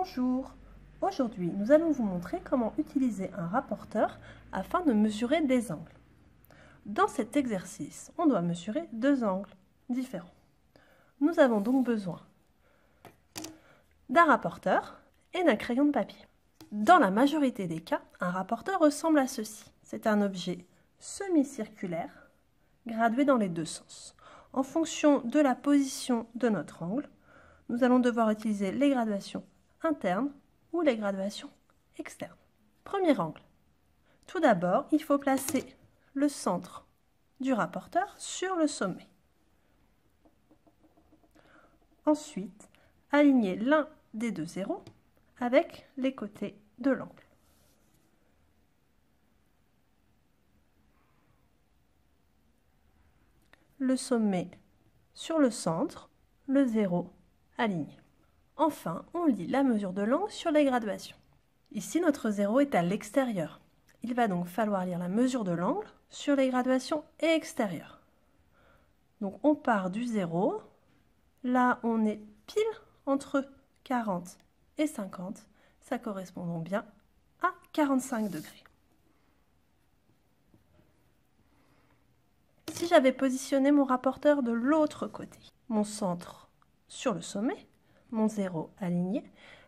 Bonjour! Aujourd'hui, nous allons vous montrer comment utiliser un rapporteur afin de mesurer des angles. Dans cet exercice, on doit mesurer deux angles différents. Nous avons donc besoin d'un rapporteur et d'un crayon de papier. Dans la majorité des cas, un rapporteur ressemble à ceci. C'est un objet semi-circulaire, gradué dans les deux sens. En fonction de la position de notre angle, nous allons devoir utiliser les graduations internes ou les graduations externes. Premier angle. Tout d'abord, il faut placer le centre du rapporteur sur le sommet. Ensuite, aligner l'un des deux zéros avec les côtés de l'angle. Le sommet sur le centre, le zéro aligné. Enfin, on lit la mesure de l'angle sur les graduations. Ici, notre zéro est à l'extérieur. Il va donc falloir lire la mesure de l'angle sur les graduations extérieures. Donc on part du zéro. Là, on est pile entre 40 et 50. Ça correspond donc bien à 45 degrés. Si j'avais positionné mon rapporteur de l'autre côté, mon centre sur le sommet, mon zéro aligné,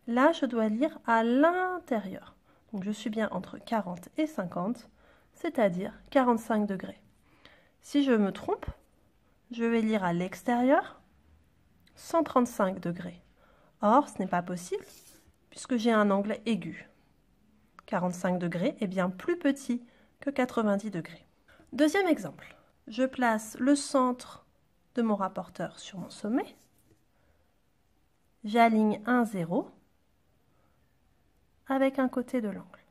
là je dois lire à l'intérieur. Donc je suis bien entre 40 et 50, c'est-à-dire 45 degrés. Si je me trompe, je vais lire à l'extérieur 135 degrés. Or, ce n'est pas possible puisque j'ai un angle aigu. 45 degrés est bien plus petit que 90 degrés. Deuxième exemple. Je place le centre de mon rapporteur sur mon sommet. J'aligne un zéro avec un côté de l'angle.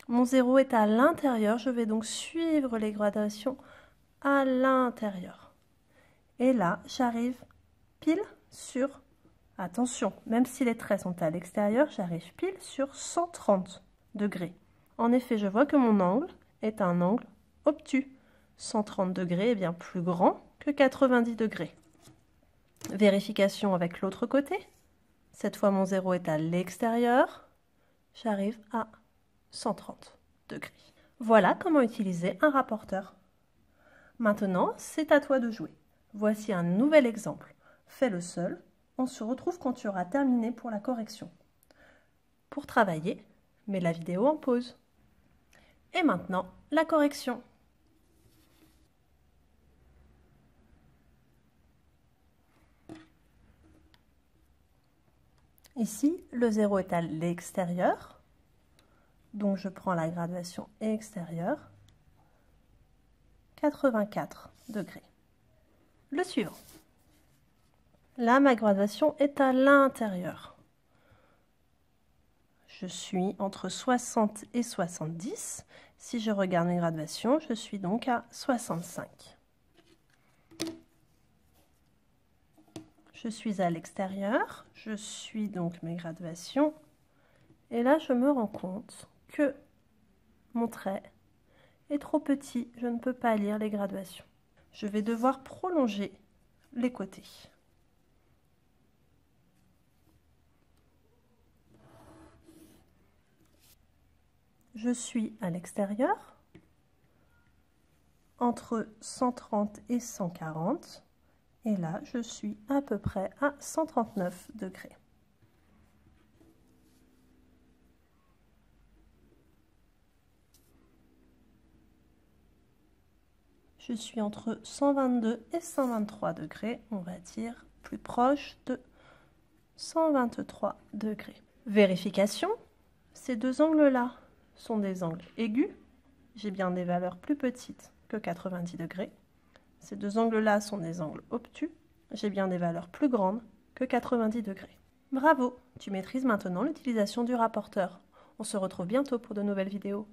Mon zéro est à l'intérieur, je vais donc suivre les gradations à l'intérieur. Et là, j'arrive pile sur, attention, même si les traits sont à l'extérieur, j'arrive pile sur 130 degrés. En effet, je vois que mon angle est un angle obtus. 130 degrés est bien plus grand que 90 degrés. Vérification avec l'autre côté. Cette fois, mon zéro est à l'extérieur. J'arrive à 130 degrés. Voilà comment utiliser un rapporteur. Maintenant, c'est à toi de jouer. Voici un nouvel exemple. Fais-le seul. On se retrouve quand tu auras terminé pour la correction. Pour travailler, mets la vidéo en pause. Et maintenant, la correction. Ici, le zéro est à l'extérieur, donc je prends la graduation extérieure, 84 degrés. Le suivant. Là, ma graduation est à l'intérieur. Je suis entre 60 et 70. Si je regarde mes graduations, je suis donc à 65. Je suis à l'extérieur, je suis donc mes graduations, et là je me rends compte que mon trait est trop petit, je ne peux pas lire les graduations. Je vais devoir prolonger les côtés. Je suis à l'extérieur, entre 130 et 140. Et là, je suis à peu près à 139 degrés. Je suis entre 122 et 123 degrés, on va dire plus proche de 123 degrés. Vérification, ces deux angles-là sont des angles aigus. J'ai bien des valeurs plus petites que 90 degrés. Ces deux angles-là sont des angles obtus. J'ai bien des valeurs plus grandes que 90 degrés. Bravo, tu maîtrises maintenant l'utilisation du rapporteur. On se retrouve bientôt pour de nouvelles vidéos.